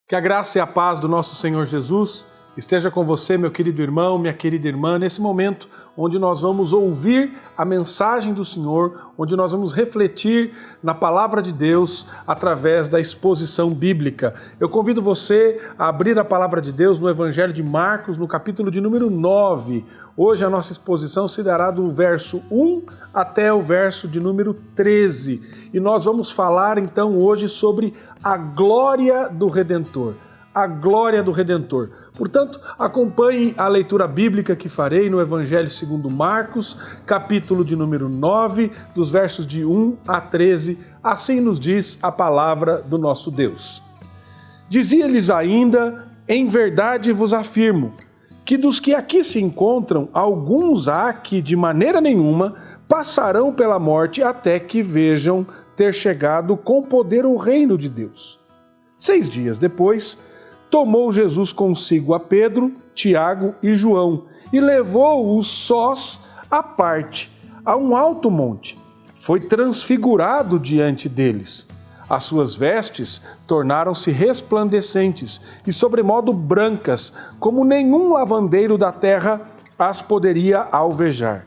Que a graça e a paz do nosso Senhor Jesus esteja com você, meu querido irmão, minha querida irmã, nesse momento onde nós vamos ouvir a mensagem do Senhor, onde nós vamos refletir na palavra de Deus através da exposição bíblica. Eu convido você a abrir a palavra de Deus no Evangelho de Marcos, no capítulo de número 9. Hoje a nossa exposição se dará do verso 1 até o verso de número 13. E nós vamos falar então hoje sobre a glória do Redentor. A glória do Redentor. Portanto, acompanhe a leitura bíblica que farei no Evangelho segundo Marcos, capítulo de número 9, dos versos de 1 a 13. Assim nos diz a palavra do nosso Deus. Dizia-lhes ainda: em verdade vos afirmo, que dos que aqui se encontram, alguns há que de maneira nenhuma passarão pela morte até que vejam ter chegado com poder o reino de Deus. 6 dias depois, tomou Jesus consigo a Pedro, Tiago e João e levou-os sós à parte, a um alto monte. Foi transfigurado diante deles. As suas vestes tornaram-se resplandecentes e sobremodo brancas, como nenhum lavandeiro da terra as poderia alvejar.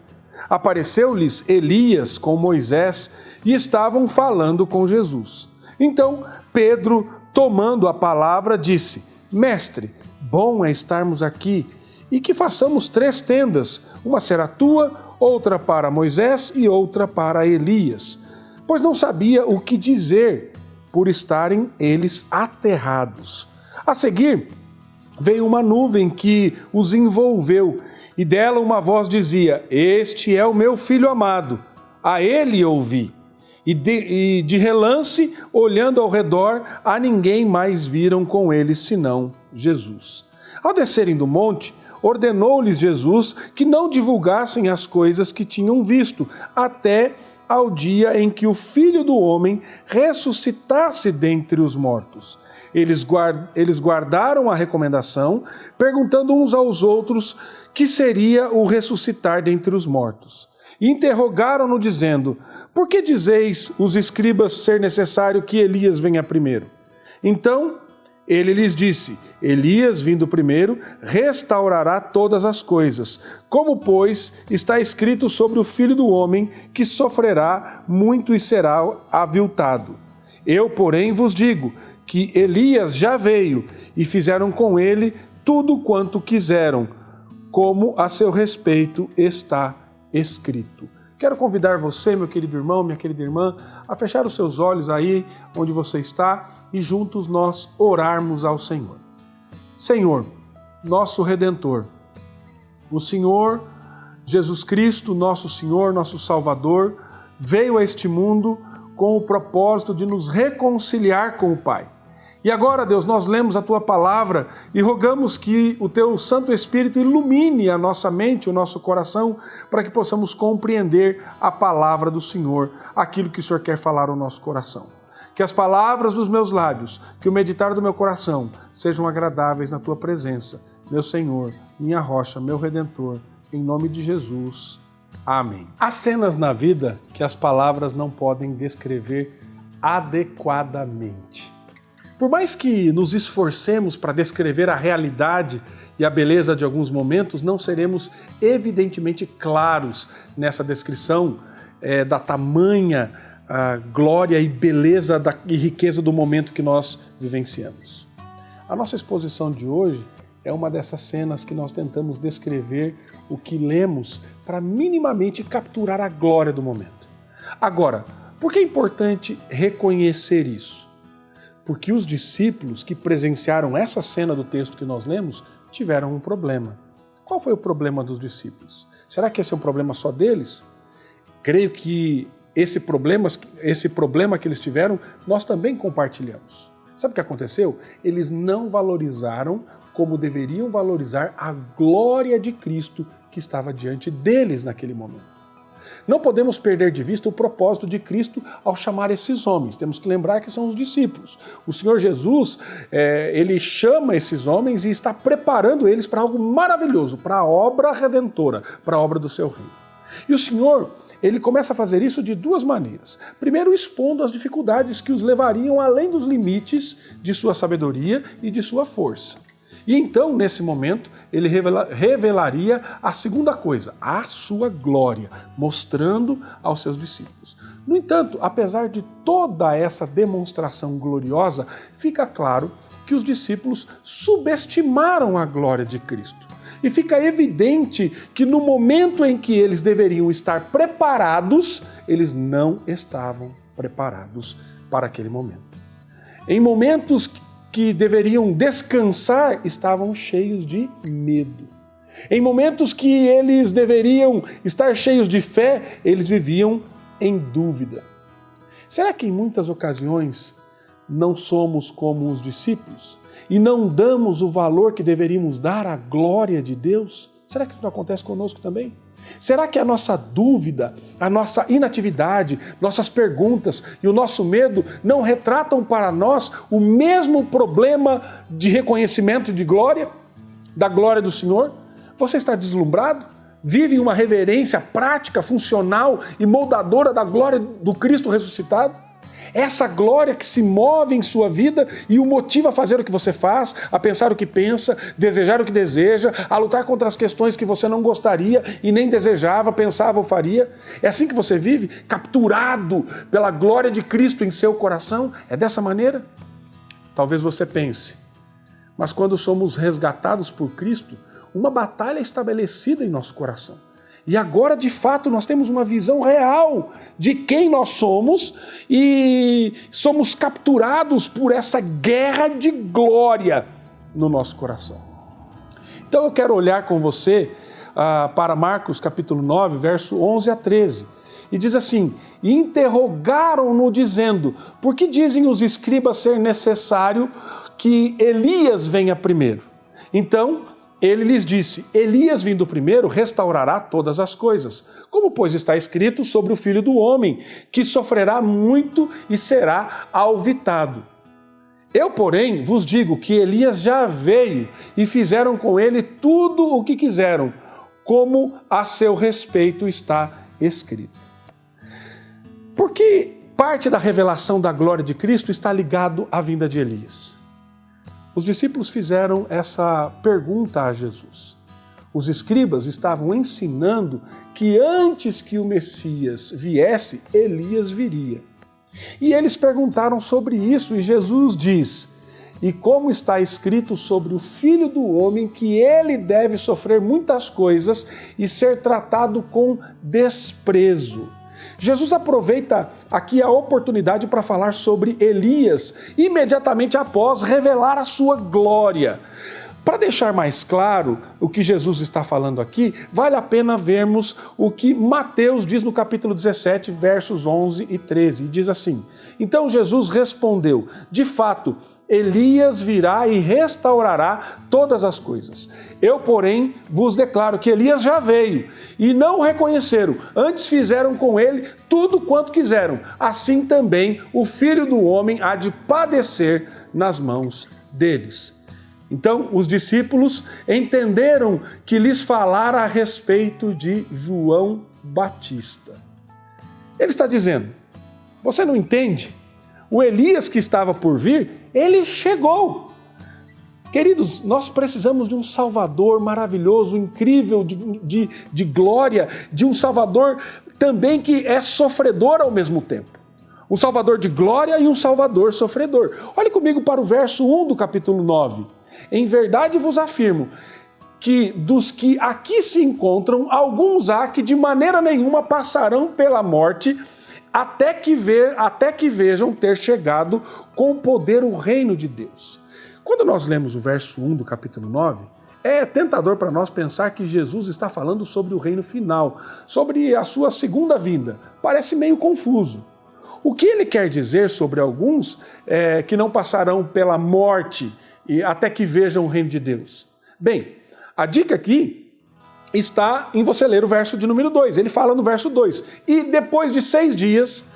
Apareceu-lhes Elias com Moisés e estavam falando com Jesus. Então Pedro, tomando a palavra, disse: Mestre, bom é estarmos aqui e que façamos 3 tendas, uma será tua, outra para Moisés e outra para Elias. Pois não sabia o que dizer, por estarem eles aterrados. A seguir, veio uma nuvem que os envolveu, e dela uma voz dizia: Este é o meu filho amado, a ele ouvi. E de relance, olhando ao redor, a ninguém mais viram com eles senão Jesus. Ao descerem do monte, ordenou-lhes Jesus que não divulgassem as coisas que tinham visto, até ao dia em que o Filho do Homem ressuscitasse dentre os mortos. Eles guardaram a recomendação, perguntando uns aos outros que seria o ressuscitar dentre os mortos. E interrogaram-no dizendo: Por que dizeis os escribas ser necessário que Elias venha primeiro? Então ele lhes disse: Elias, vindo primeiro, restaurará todas as coisas. Como, pois, está escrito sobre o Filho do Homem, que sofrerá muito e será aviltado. Eu, porém, vos digo que Elias já veio e fizeram com ele tudo quanto quiseram, como a seu respeito está escrito. Quero convidar você, meu querido irmão, minha querida irmã, a fechar os seus olhos aí onde você está e juntos nós orarmos ao Senhor. Senhor, nosso Redentor, o Senhor Jesus Cristo, nosso Senhor, nosso Salvador, veio a este mundo com o propósito de nos reconciliar com o Pai. E agora, Deus, nós lemos a Tua palavra e rogamos que o Teu Santo Espírito ilumine a nossa mente, o nosso coração, para que possamos compreender a palavra do Senhor, aquilo que o Senhor quer falar ao nosso coração. Que as palavras dos meus lábios, que o meditar do meu coração sejam agradáveis na Tua presença, meu Senhor, minha rocha, meu Redentor, em nome de Jesus. Amém. Há cenas na vida que as palavras não podem descrever adequadamente. Por mais que nos esforcemos para descrever a realidade e a beleza de alguns momentos, não seremos evidentemente claros nessa descrição da tamanha glória e beleza e riqueza do momento que nós vivenciamos. A nossa exposição de hoje é uma dessas cenas que nós tentamos descrever o que lemos para minimamente capturar a glória do momento. Agora, por que é importante reconhecer isso? Porque os discípulos que presenciaram essa cena do texto que nós lemos tiveram um problema. Qual foi o problema dos discípulos? Será que esse é um problema só deles? Creio que esse problema que eles tiveram, nós também compartilhamos. Sabe o que aconteceu? Eles não valorizaram como deveriam valorizar a glória de Cristo que estava diante deles naquele momento. Não podemos perder de vista o propósito de Cristo ao chamar esses homens. Temos que lembrar que são os discípulos. O Senhor Jesus, ele chama esses homens e está preparando eles para algo maravilhoso, para a obra redentora, para a obra do seu reino. E o Senhor, ele começa a fazer isso de duas maneiras. Primeiro, expondo as dificuldades que os levariam além dos limites de sua sabedoria e de sua força. E então, nesse momento, ele revelaria a segunda coisa, a sua glória, mostrando aos seus discípulos. No entanto, apesar de toda essa demonstração gloriosa, fica claro que os discípulos subestimaram a glória de Cristo. E fica evidente que no momento em que eles deveriam estar preparados, eles não estavam preparados para aquele momento. Em momentos que deveriam descansar, estavam cheios de medo. Em momentos que eles deveriam estar cheios de fé, eles viviam em dúvida. Será que em muitas ocasiões não somos como os discípulos e não damos o valor que deveríamos dar à glória de Deus? Será que isso não acontece conosco também? Será que a nossa dúvida, a nossa inatividade, nossas perguntas e o nosso medo não retratam para nós o mesmo problema de reconhecimento de glória, da glória do Senhor? Você está deslumbrado? Vive uma reverência prática, funcional e moldadora da glória do Cristo ressuscitado? Essa glória que se move em sua vida e o motiva a fazer o que você faz, a pensar o que pensa, desejar o que deseja, a lutar contra as questões que você não gostaria e nem desejava, pensava ou faria. É assim que você vive? Capturado pela glória de Cristo em seu coração? É dessa maneira? Talvez você pense, mas quando somos resgatados por Cristo, uma batalha é estabelecida em nosso coração. E agora, de fato, nós temos uma visão real de quem nós somos e somos capturados por essa guerra de glória no nosso coração. Então eu quero olhar com você para Marcos capítulo 9, verso 11 a 13. E diz assim: e interrogaram-no dizendo, por que dizem os escribas ser necessário que Elias venha primeiro? Então ele lhes disse, Elias vindo primeiro restaurará todas as coisas, como pois está escrito sobre o Filho do Homem, que sofrerá muito e será alvitado. Eu, porém, vos digo que Elias já veio e fizeram com ele tudo o que quiseram, como a seu respeito está escrito. Porque parte da revelação da glória de Cristo está ligado à vinda de Elias. Os discípulos fizeram essa pergunta a Jesus. Os escribas estavam ensinando que antes que o Messias viesse, Elias viria. E eles perguntaram sobre isso e Jesus diz, e como está escrito sobre o Filho do Homem, que ele deve sofrer muitas coisas e ser tratado com desprezo. Jesus aproveita aqui a oportunidade para falar sobre Elias, imediatamente após revelar a sua glória. Para deixar mais claro o que Jesus está falando aqui, vale a pena vermos o que Mateus diz no capítulo 17, versos 11 e 13. E diz assim, então Jesus respondeu, de fato, Elias virá e restaurará todas as coisas. Eu, porém, vos declaro que Elias já veio e não o reconheceram. Antes fizeram com ele tudo quanto quiseram. Assim também o Filho do Homem há de padecer nas mãos deles. Então, os discípulos entenderam que lhes falara a respeito de João Batista. Ele está dizendo, você não entende? O Elias que estava por vir, ele chegou. Queridos, nós precisamos de um Salvador maravilhoso, incrível, de glória, de um Salvador também que é sofredor ao mesmo tempo. Um Salvador de glória e um Salvador sofredor. Olhe comigo para o verso 1 do capítulo 9. Em verdade vos afirmo que dos que aqui se encontram, alguns há que de maneira nenhuma passarão pela morte, até que vejam ter chegado com poder o reino de Deus. Quando nós lemos o verso 1 do capítulo 9, é tentador para nós pensar que Jesus está falando sobre o reino final, sobre a sua segunda vinda. Parece meio confuso. O que ele quer dizer sobre alguns que não passarão pela morte e até que vejam o reino de Deus? Bem, a dica aqui está em você ler o verso de número 2. Ele fala no verso 2. E depois de 6 dias,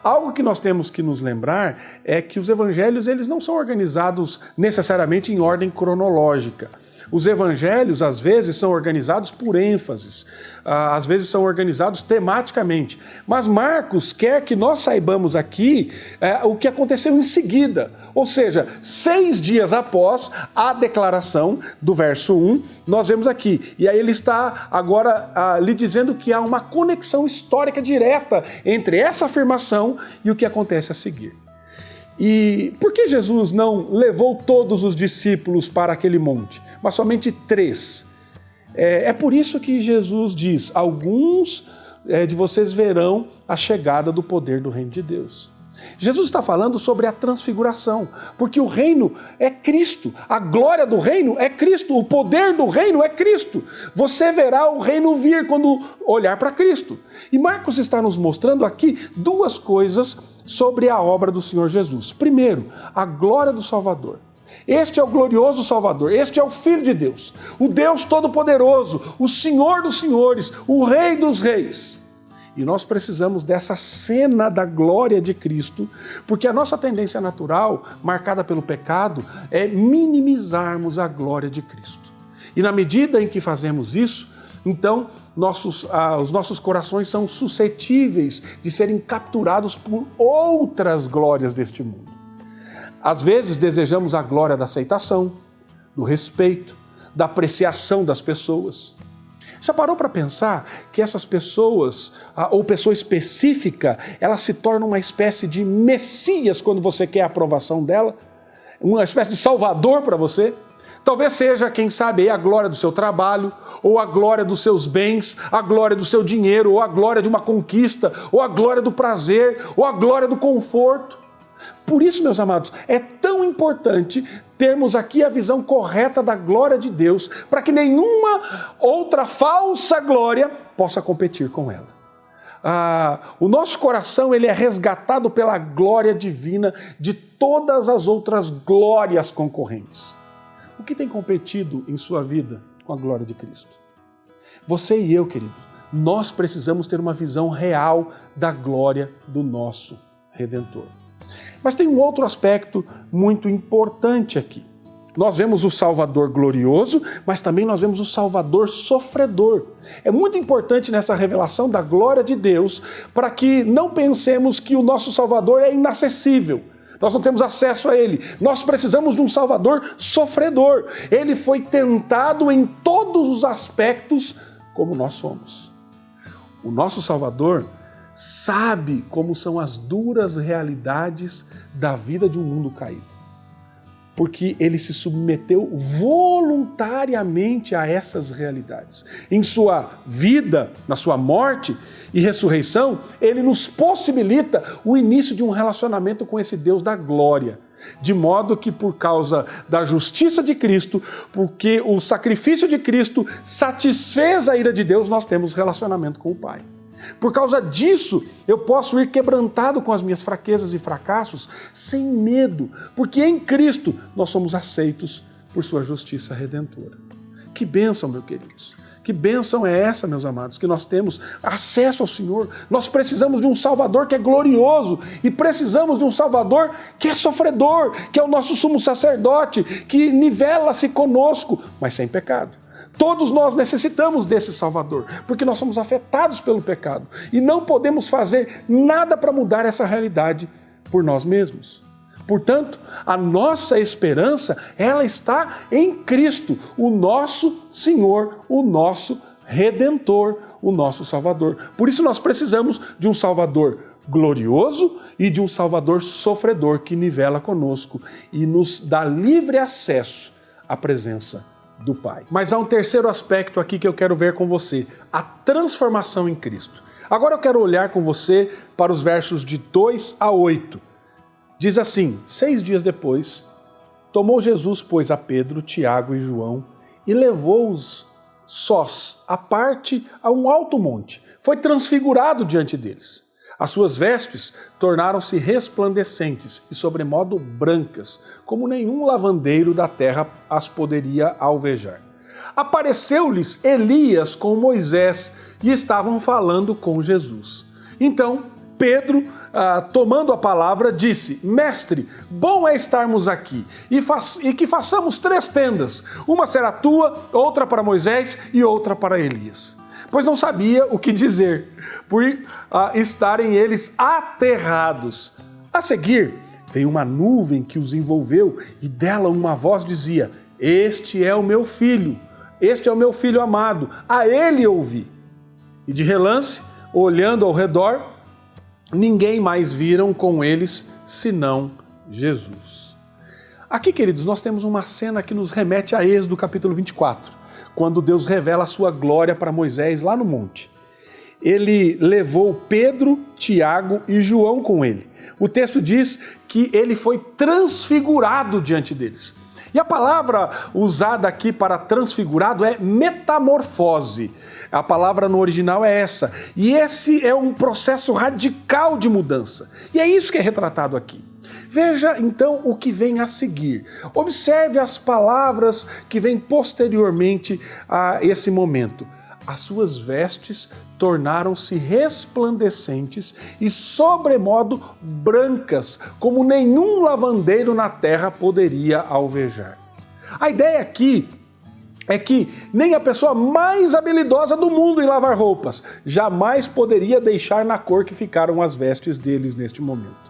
algo que nós temos que nos lembrar é que os evangelhos eles não são organizados necessariamente em ordem cronológica. Os evangelhos, às vezes, são organizados por ênfases, às vezes são organizados tematicamente. Mas Marcos quer que nós saibamos aqui o que aconteceu em seguida. Ou seja, 6 dias após a declaração do verso 1, nós vemos aqui. E aí ele está agora lhe dizendo que há uma conexão histórica direta entre essa afirmação e o que acontece a seguir. E por que Jesus não levou todos os discípulos para aquele monte, mas somente 3? É por isso que Jesus diz: alguns de vocês verão a chegada do poder do reino de Deus. Jesus está falando sobre a transfiguração, porque o reino é Cristo, a glória do reino é Cristo, o poder do reino é Cristo. Você verá o reino vir quando olhar para Cristo. E Marcos está nos mostrando aqui 2 coisas sobre a obra do Senhor Jesus. Primeiro, a glória do Salvador. Este é o glorioso Salvador, este é o Filho de Deus, o Deus Todo-Poderoso, o Senhor dos Senhores, o Rei dos Reis. E nós precisamos dessa cena da glória de Cristo, porque a nossa tendência natural, marcada pelo pecado, é minimizarmos a glória de Cristo. E na medida em que fazemos isso, então os nossos corações são suscetíveis de serem capturados por outras glórias deste mundo. Às vezes desejamos a glória da aceitação, do respeito, da apreciação das pessoas. Já parou para pensar que essas pessoas, ou pessoa específica, ela se torna uma espécie de messias quando você quer a aprovação dela? Uma espécie de salvador para você? Talvez seja, quem sabe, a glória do seu trabalho, ou a glória dos seus bens, a glória do seu dinheiro, ou a glória de uma conquista, ou a glória do prazer, ou a glória do conforto. Por isso, meus amados, é tão importante termos aqui a visão correta da glória de Deus, para que nenhuma outra falsa glória possa competir com ela. O nosso coração ele é resgatado pela glória divina de todas as outras glórias concorrentes. O que tem competido em sua vida com a glória de Cristo? Você e eu, queridos, nós precisamos ter uma visão real da glória do nosso Redentor. Mas tem um outro aspecto muito importante aqui. Nós vemos o Salvador glorioso, mas também nós vemos o Salvador sofredor. É muito importante nessa revelação da glória de Deus para que não pensemos que o nosso Salvador é inacessível. Nós não temos acesso a Ele. Nós precisamos de um Salvador sofredor. Ele foi tentado em todos os aspectos como nós somos. O nosso Salvador sabe como são as duras realidades da vida de um mundo caído. Porque ele se submeteu voluntariamente a essas realidades. Em sua vida, na sua morte e ressurreição, ele nos possibilita o início de um relacionamento com esse Deus da glória. De modo que por causa da justiça de Cristo, porque o sacrifício de Cristo satisfez a ira de Deus, nós temos relacionamento com o Pai. Por causa disso, eu posso ir quebrantado com as minhas fraquezas e fracassos, sem medo, porque em Cristo nós somos aceitos por sua justiça redentora. Que bênção, meus queridos! Que bênção é essa, meus amados, que nós temos acesso ao Senhor. Nós precisamos de um Salvador que é glorioso e precisamos de um Salvador que é sofredor, que é o nosso sumo sacerdote, que nivela-se conosco, mas sem pecado. Todos nós necessitamos desse Salvador, porque nós somos afetados pelo pecado e não podemos fazer nada para mudar essa realidade por nós mesmos. Portanto, a nossa esperança, ela está em Cristo, o nosso Senhor, o nosso Redentor, o nosso Salvador. Por isso nós precisamos de um Salvador glorioso e de um Salvador sofredor que nivela conosco e nos dá livre acesso à presença do Pai. Mas há um terceiro aspecto aqui que eu quero ver com você, a transformação em Cristo. Agora eu quero olhar com você para os versos de 2 a 8. Diz assim: 6 dias depois, tomou Jesus, pois, a Pedro, Tiago e João e levou-os sós, à parte, a um alto monte. Foi transfigurado diante deles. As suas vestes tornaram-se resplandecentes e sobremodo brancas, como nenhum lavandeiro da terra as poderia alvejar. Apareceu-lhes Elias com Moisés e estavam falando com Jesus. Então Pedro, tomando a palavra, disse: Mestre, bom é estarmos aqui, e que façamos 3 tendas, uma será tua, outra para Moisés e outra para Elias. Pois não sabia o que dizer, por estarem eles aterrados. A seguir, veio uma nuvem que os envolveu, e dela uma voz dizia: Este é o meu filho amado, a ele ouvi. E de relance, olhando ao redor, ninguém mais viram com eles, senão Jesus. Aqui, queridos, nós temos uma cena que nos remete a Êxodo capítulo 24, quando Deus revela a sua glória para Moisés lá no monte. Ele levou Pedro, Tiago e João com ele. O texto diz que ele foi transfigurado diante deles. E a palavra usada aqui para transfigurado é metamorfose. A palavra no original é essa. E esse é um processo radical de mudança. E é isso que é retratado aqui. Veja então o que vem a seguir. Observe as palavras que vêm posteriormente a esse momento. As suas vestes tornaram-se resplandecentes e sobremodo brancas, como nenhum lavandeiro na terra poderia alvejar. A ideia aqui é que nem a pessoa mais habilidosa do mundo em lavar roupas jamais poderia deixar na cor que ficaram as vestes deles neste momento.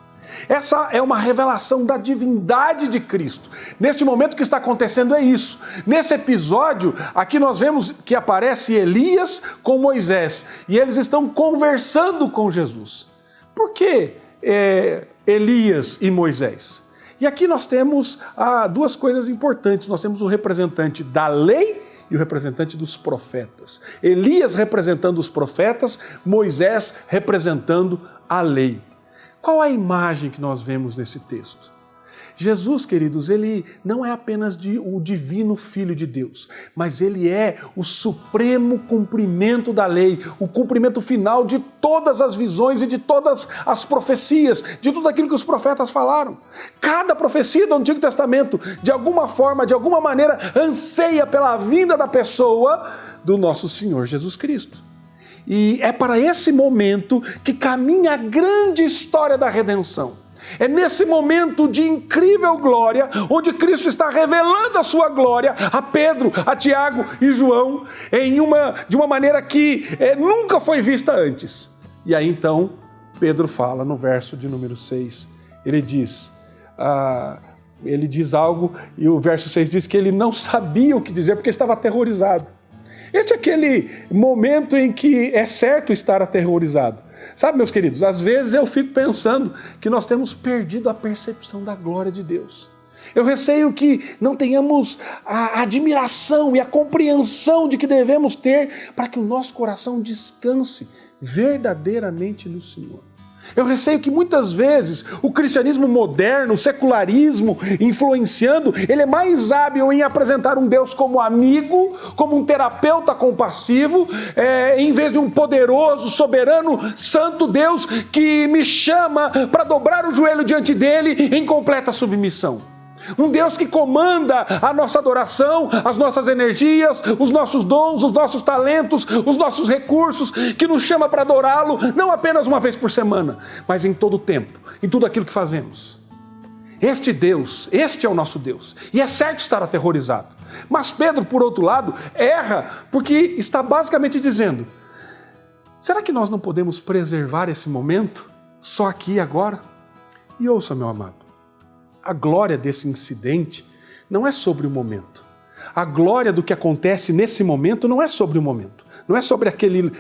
Essa é uma revelação da divindade de Cristo. Neste momento que está acontecendo é isso. Nesse episódio, aqui nós vemos que aparece Elias com Moisés e eles estão conversando com Jesus. Por que Elias e Moisés? E aqui nós temos 2 coisas importantes. Nós temos o representante da lei e o representante dos profetas. Elias representando os profetas, Moisés representando a lei. Qual a imagem que nós vemos nesse texto? Jesus, queridos, ele não é apenas o divino Filho de Deus, mas ele é o supremo cumprimento da lei, o cumprimento final de todas as visões e de todas as profecias, de tudo aquilo que os profetas falaram. Cada profecia do Antigo Testamento, de alguma forma, de alguma maneira, anseia pela vinda da pessoa do nosso Senhor Jesus Cristo. E é para esse momento que caminha a grande história da redenção. É nesse momento de incrível glória, onde Cristo está revelando a sua glória a Pedro, a Tiago e João, de uma maneira que nunca foi vista antes. E aí então, Pedro fala no verso de número 6, ele diz algo, e o verso 6 diz que ele não sabia o que dizer, porque estava aterrorizado. Este é aquele momento em que é certo estar aterrorizado. Sabe, meus queridos, às vezes eu fico pensando que nós temos perdido a percepção da glória de Deus. Eu receio que não tenhamos a admiração e a compreensão de que devemos ter para que o nosso coração descanse verdadeiramente no Senhor. Eu receio que muitas vezes o cristianismo moderno, o secularismo influenciando, ele é mais hábil em apresentar um Deus como amigo, como um terapeuta compassivo, em vez de um poderoso, soberano, santo Deus que me chama para dobrar o joelho diante dele em completa submissão. Um Deus que comanda a nossa adoração, as nossas energias, os nossos dons, os nossos talentos, os nossos recursos, que nos chama para adorá-lo, não apenas uma vez por semana, mas em todo o tempo, em tudo aquilo que fazemos. Este Deus, este é o nosso Deus, e é certo estar aterrorizado. Mas Pedro, por outro lado, erra, porque está basicamente dizendo: será que nós não podemos preservar esse momento só aqui e agora? E ouça, meu amado, a glória desse incidente não é sobre o momento. A glória do que acontece nesse momento não é sobre o momento. Não é sobre aquele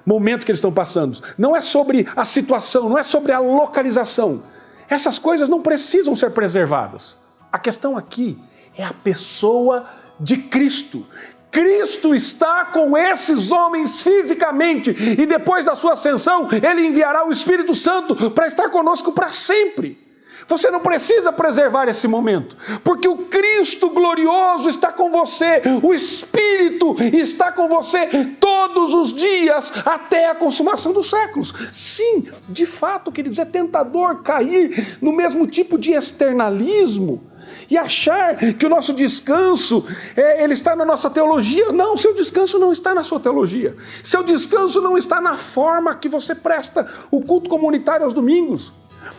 momento que eles estão passando. Não é sobre a situação, não é sobre a localização. Essas coisas não precisam ser preservadas. A questão aqui é a pessoa de Cristo. Cristo está com esses homens fisicamente e depois da sua ascensão, ele enviará o Espírito Santo para estar conosco para sempre. Você não precisa preservar esse momento, porque o Cristo glorioso está com você, o Espírito está com você todos os dias até a consumação dos séculos. Sim, de fato, queridos, é tentador cair no mesmo tipo de externalismo e achar que o nosso descanso ele está na nossa teologia. Não, seu descanso não está na sua teologia. Seu descanso não está na forma que você presta o culto comunitário aos domingos,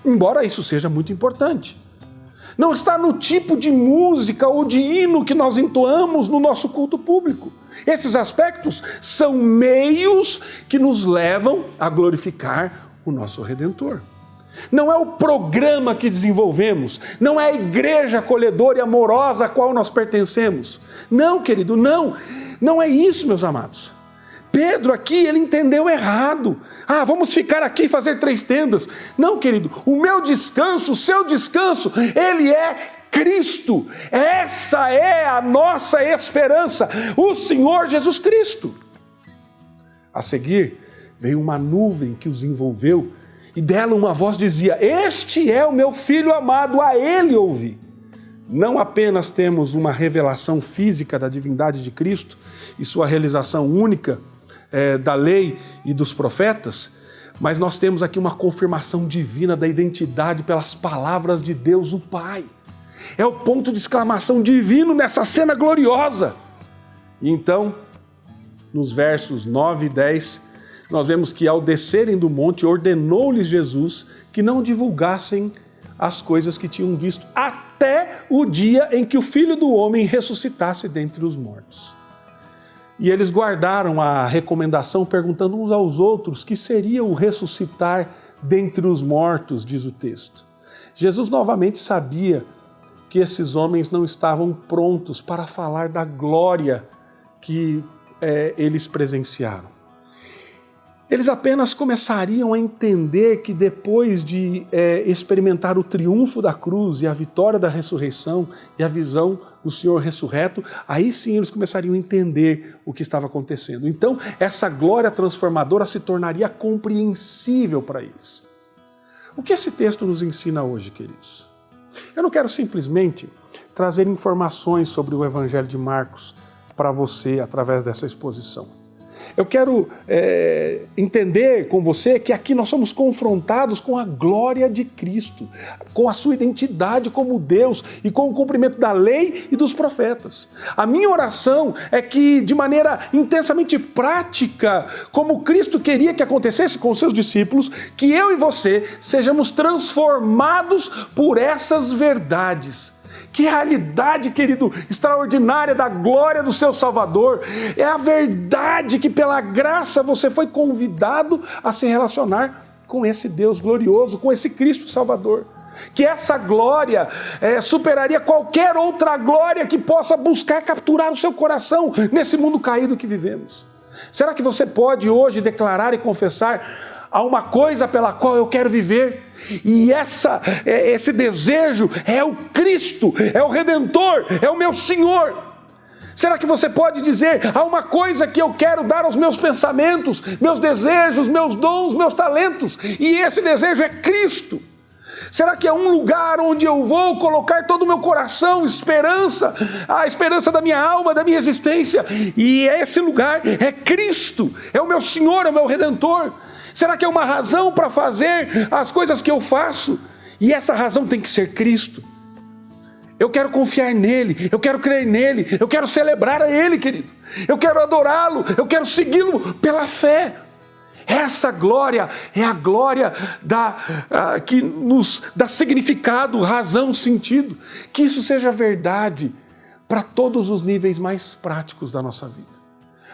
embora isso seja muito importante. Não está no tipo de música ou de hino que nós entoamos no nosso culto público. Esses aspectos são meios que nos levam a glorificar o nosso Redentor. Não é o programa que desenvolvemos, não é a igreja acolhedora e amorosa a qual nós pertencemos. Não, querido, não é isso, meus amados. Pedro aqui, ele entendeu errado. Vamos ficar aqui e fazer 3 tendas. Não, querido, o meu descanso, o seu descanso, ele é Cristo. Essa é a nossa esperança, o Senhor Jesus Cristo. A seguir, veio uma nuvem que os envolveu e dela uma voz dizia: este é o meu filho amado, a ele ouvi. Não apenas temos uma revelação física da divindade de Cristo e sua realização única da lei e dos profetas, mas nós temos aqui uma confirmação divina da identidade pelas palavras de Deus o Pai. É o ponto de exclamação divino nessa cena gloriosa. E então, nos versos 9 e 10, nós vemos que ao descerem do monte, ordenou-lhes Jesus que não divulgassem as coisas que tinham visto, até o dia em que o Filho do Homem ressuscitasse dentre os mortos. E eles guardaram a recomendação, perguntando uns aos outros que seria o ressuscitar dentre os mortos, diz o texto. Jesus novamente sabia que esses homens não estavam prontos para falar da glória que eles presenciaram. Eles apenas começariam a entender que depois de experimentar o triunfo da cruz e a vitória da ressurreição e a visão do Senhor ressurreto, aí sim eles começariam a entender o que estava acontecendo. Então, essa glória transformadora se tornaria compreensível para eles. O que esse texto nos ensina hoje, queridos? Eu não quero simplesmente trazer informações sobre o Evangelho de Marcos para você através dessa exposição. Eu quero entender com você que aqui nós somos confrontados com a glória de Cristo, com a sua identidade como Deus e com o cumprimento da lei e dos profetas. A minha oração é que, de maneira intensamente prática, como Cristo queria que acontecesse com os seus discípulos, que eu e você sejamos transformados por essas verdades. Que realidade, querido, extraordinária da glória do seu Salvador. É a verdade que pela graça você foi convidado a se relacionar com esse Deus glorioso, com esse Cristo Salvador. Que essa glória superaria qualquer outra glória que possa buscar capturar o seu coração nesse mundo caído que vivemos. Será que você pode hoje declarar e confessar: há uma coisa pela qual eu quero viver, e esse desejo é o Cristo, é o Redentor, é o meu Senhor? Será que você pode dizer: há uma coisa que eu quero dar aos meus pensamentos, meus desejos, meus dons, meus talentos, e esse desejo é Cristo? Será que é um lugar onde eu vou colocar todo o meu coração, esperança, a esperança da minha alma, da minha existência, e esse lugar é Cristo, é o meu Senhor, é o meu Redentor? Será que é uma razão para fazer as coisas que eu faço? E essa razão tem que ser Cristo. Eu quero confiar nele, eu quero crer nele, eu quero celebrar a ele, querido. Eu quero adorá-lo, eu quero segui-lo pela fé. Essa glória é a glória que nos dá significado, razão, sentido. Que isso seja verdade para todos os níveis mais práticos da nossa vida,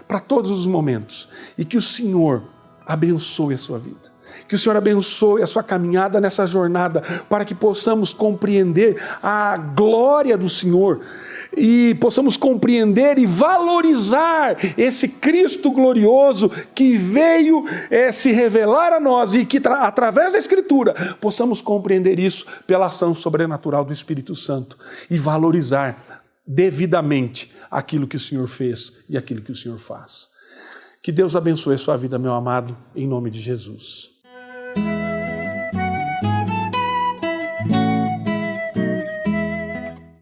para todos os momentos. E que o Senhor abençoe a sua vida. Que o Senhor abençoe a sua caminhada nessa jornada, para que possamos compreender a glória do Senhor e possamos compreender e valorizar esse Cristo glorioso que veio se revelar a nós, e que através da Escritura possamos compreender isso pela ação sobrenatural do Espírito Santo e valorizar devidamente aquilo que o Senhor fez e aquilo que o Senhor faz. Que Deus abençoe a sua vida, meu amado, em nome de Jesus.